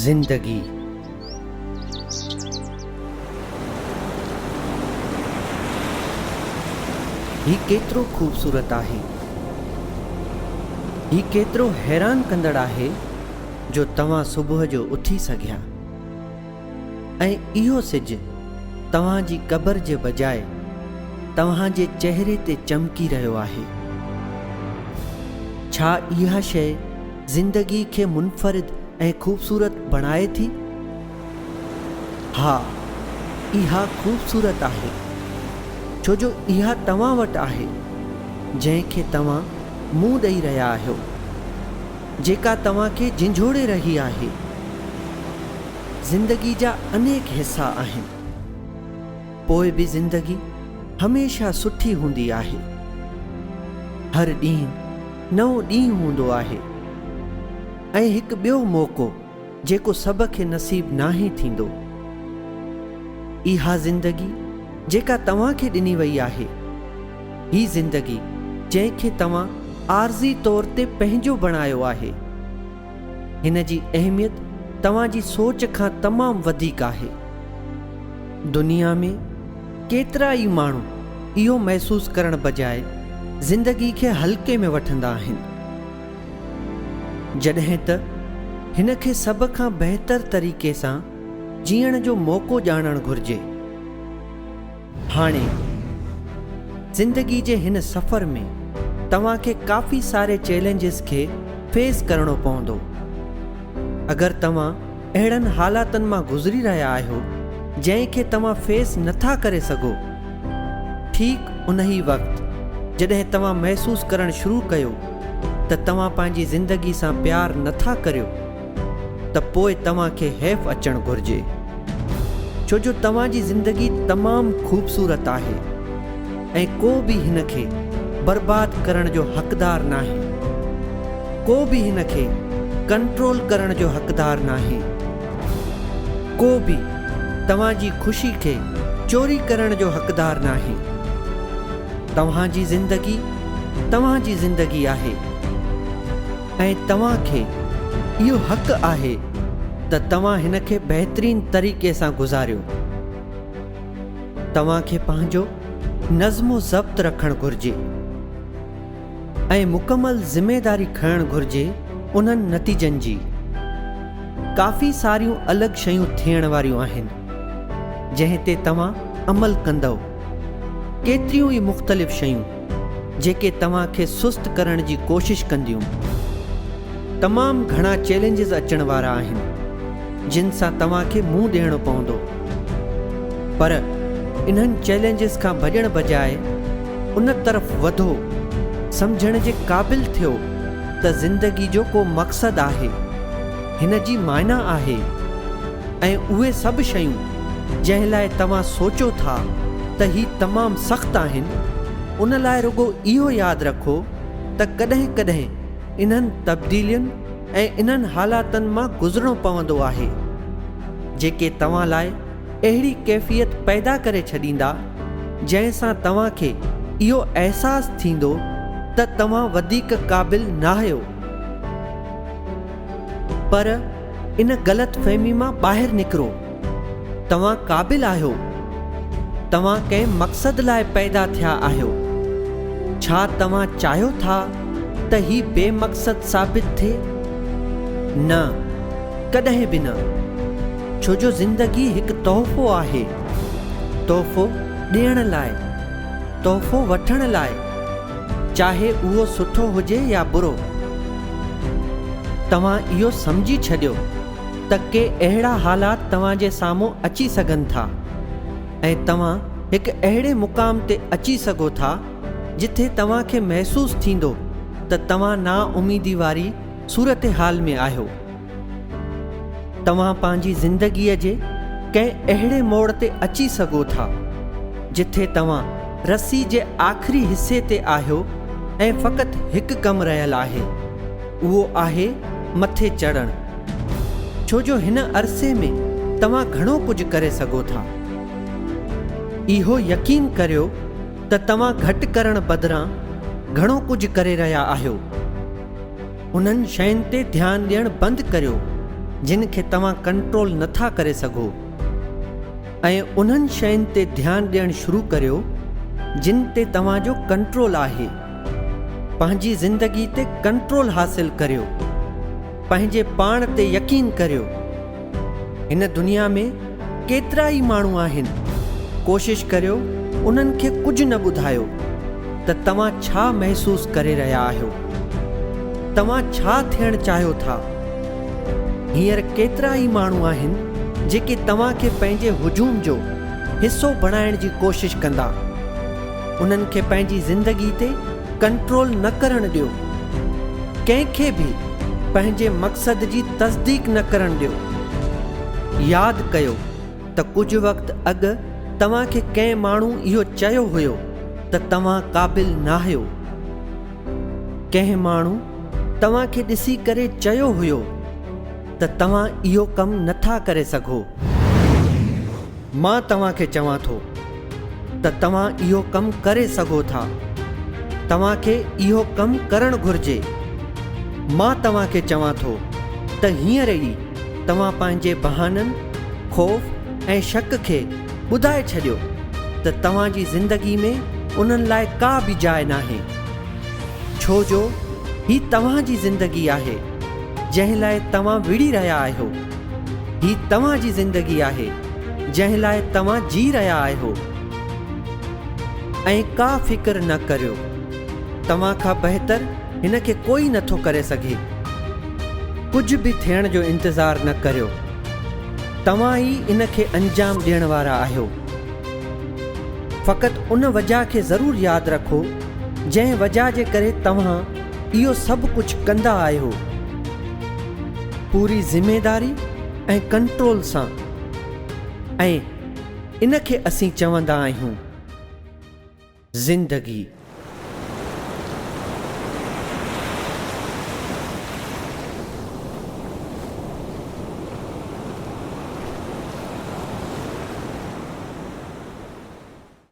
जिंदगी। ही केतिरो खूबसूरत आहे, ही केतिरो हैरान कंदड़ आहे जो तव्हां सुबुह जो उथी सघिया ऐं इहो सिज तव्हांजी क़बर जे बजाए तव्हांजे चेहरे ते चमकी रहियो आहे। छा इहा शइ ज़िंदगी खे मुनफ़रिद ऐं खूबसूरत बणाए थी? हा, इहा खूबसूरत आहे, छो जो इहा तव्हां वटि आहे जंहिंखे तव्हां मुंहुं ॾेई रहिया आहियो, जेका तव्हांखे झिंझोड़े रही आहे। ज़िंदगी जा अनेक हिस्सा आहिनि, पोइ बि ज़िंदगी हमेशह सुठी हूंदी आहे। हर ॾींहुं नओं ॾींहुं हूंदो आहे ऐं हिकु ॿियो मौक़ो जेको सभ खे नसीब नाहे थींदो। इहा ज़िंदगी जेका तव्हांखे ॾिनी वई आहे, ही ज़िंदगी जंहिंखे तव्हां आर्ज़ी तौर ते पंहिंजो बणायो आहे, हिन जी अहमियत तव्हांजी सोच खां तमामु वधीक आहे। दुनिया में केतिरा ई माण्हू इहो महसूसु करण बजाए ज़िंदगी खे हल्के में वठंदा आहिनि, जॾहिं त हिन खे सभ खां बहितर तरीक़े सां जीअण जो मौक़ो ॼाणणु घुर्जे। हाणे ज़िंदगी जे हिन सफ़र में तव्हांखे काफ़ी सारे चैलेंजिस खे फेस करणो पवंदो। अगरि तव्हां अहिड़नि हालातनि मां गुज़री रहिया आहियो जंहिंखे तव्हां फेस नथा करे सघो, ठीक उन ई वक़्तु जॾहिं तव्हां महसूसु करणु शुरू कयो त तव्हां पंहिंजी ज़िंदगी सां प्यार नथा करियो, त पोइ तव्हांखे हैफ़ अचणु घुर्जे, छो जो तव्हांजी ज़िंदगी तमामु खूबसूरत आहे ऐं को बि हिन खे बर्बाद करण जो हक़दार नाहे, को बि हिन खे कंट्रोल करण जो हक़दार नाहे, को बि तव्हांजी ख़ुशी खे चोरी करण जो हक़दार नाहे। तव्हांजी ज़िंदगी आहे ऐं तव्हांखे इहो हक़ आहे त तव्हां हिन खे बहितरीन तरीक़े सां गुज़ारियो। तव्हांखे पंहिंजो नज़्मो ज़ब्त रखणु घुर्जे ऐं मुकमल ज़िमेदारी खणणु घुर्जे उन्हनि नतीजनि जी। काफ़ी सारियूं अलॻि शयूं थियण वारियूं आहिनि जंहिं ते तव्हां अमल कंदव, केतिरियूं ई मुख़्तलिफ़ शयूं जेके तव्हांखे सुस्त करण जी कोशिशि कंदियूं। तमामु घणा चैलेंजिस अचण वारा आहिनि जिन सां तव्हांखे मुंहुं ॾियणो पवंदो, पर इन्हनि चैलेंजिस खां भॼण बजाए उन तरफ़ वधो, सम्झण जे क़ाबिल थियो त ज़िंदगी जो को मक़सदु आहे, हिन जी मायना आहे, ऐं उहे सभु शयूं जंहिं लाइ तव्हां सोचो था त ही तमामु सख़्तु आहिनि, उन लाइ रुॻो इहो यादि रखो त कॾहिं कॾहिं इन्हनि तब्दीलियुनि ऐं इन्हनि हालातनि मां गुज़रणो पवंदो आहे जेके तव्हां लाइ अहिड़ी कैफ़ियत पैदा करे छॾींदा जंहिं सां तव्हांखे इहो अहसासु थींदो त तव्हां वधीक क़ाबिल न आहियो। पर इन ग़लतफ़हमी मां ॿाहिरि निकिरो, तव्हां क़ाबिल आहियो, तव्हां कंहिं मक़सद लाइ पैदा थिया आहियो। छा तव्हां चाहियो था त ही बेमक़सद साबित थिए? न, कॾहिं बि न, छो जो ज़िंदगी हिकु तोहफ़ो आहे, तोहफ़ो ॾियण लाइ, तोहफ़ो वठण लाइ, चाहे उहो सुठो हुजे या बुरो। तव्हां इहो सम्झी छॾियो त के अहिड़ा हालात तव्हांजे साम्हूं अची सघनि था ऐं तव्हां हिकु अहिड़े मुक़ाम ते अची सघो था जिथे तव्हांखे महसूसु थींदो त तव्हां नाउमीदी वारी सूरत हाल में आहियो। तव्हां पंहिंजी ज़िंदगीअ जे कंहिं अहिड़े मोड़ ते अची सघो था जिथे तव्हां रस्सी जे आख़िरी हिसे ते आहियो ऐं फ़क़ति हिकु कमु रहियल आहे, उहो आहे मथे चढ़णु, छो जो हिन अरसे में तव्हां घणो कुझु करे सघो था। इहो यकीन करियो त तव्हां घटि करण बदिरां घणो कुझु करे रहिया आहियो। उन्हनि शयुनि ते ध्यानु ॾियणु बंदि करियो जिन खे तव्हां कंट्रोल नथा करे सघो ऐं उन्हनि शयुनि ते ध्यानु ॾियणु शुरू करियो जिन ते तव्हांजो कंट्रोल आहे। पंहिंजी ज़िंदगी ते कंट्रोल हासिल करियो, पंहिंजे पाण ते यकीन करियो। हिन दुनिया में केतिरा ई माण्हू आहिनि, कोशिश करियो उन्हनि खे कुझु न ॿुधायो त तव्हां छा महसूसु करे रहिया आहियो, तव्हां छा थियणु चाहियो था। हींअर केतिरा ई माण्हू आहिनि जेके तव्हांखे पंहिंजे हुजूम जो हिसो बणाइण जी कोशिश कंदा। उन्हनि खे पंहिंजी ज़िंदगी ते कंट्रोल न करणु ॾियो। कंहिंखे बि पंहिंजे मक़सद जी तस्दीक न करणु ॾियो। यादि कयो त कुझु वक़्तु अॻु तव्हांखे कंहिं माण्हू इहो चयो हुयो त तव्हां क़ाबिल न आहियो। कंहिं माण्हू तव्हांखे ॾिसी करे चयो हुयो त तव्हां इहो कमु नथा करे सघो। मां तव्हांखे चवां थो त तव्हां इहो कमु करे सघो था। तव्हांखे इहो कमु करणु घुर्जे। मां तव्हांखे चवां थो त हींअर ई तव्हां पंहिंजे बहाननि, ख़ौफ़ ऐं शक खे ॿुधाए छॾियो त तव्हांजी ज़िंदगी में उन्हनि लाइ का बि जाइ नाहे। छो जो ही तव्हांजी ज़िंदगी आहे जंहिं लाइ तव्हां विड़ी रहिया आहियो। ही तव्हांजी ज़िंदगी आहे जंहिं लाइ तव्हां जी रहिया आहियो। ऐं का फ़िक्र न करियो, तव्हां खां बहितर हिन खे कोई नथो करे सघे। कुझु बि थियण जो इंतज़ारु न करियो, तव्हां ई इन खे अंजाम ॾियण वारा आहियो। फ़क़ति उन वजह खे ज़रूरु यादि रखो जंहिं वजह जे करे तव्हां इहो सभु कुझु कंदा आहियो, पूरी ज़िमेदारी ऐं कंट्रोल सां। ऐं इन खे असीं चवंदा आहियूं ज़िंदगी।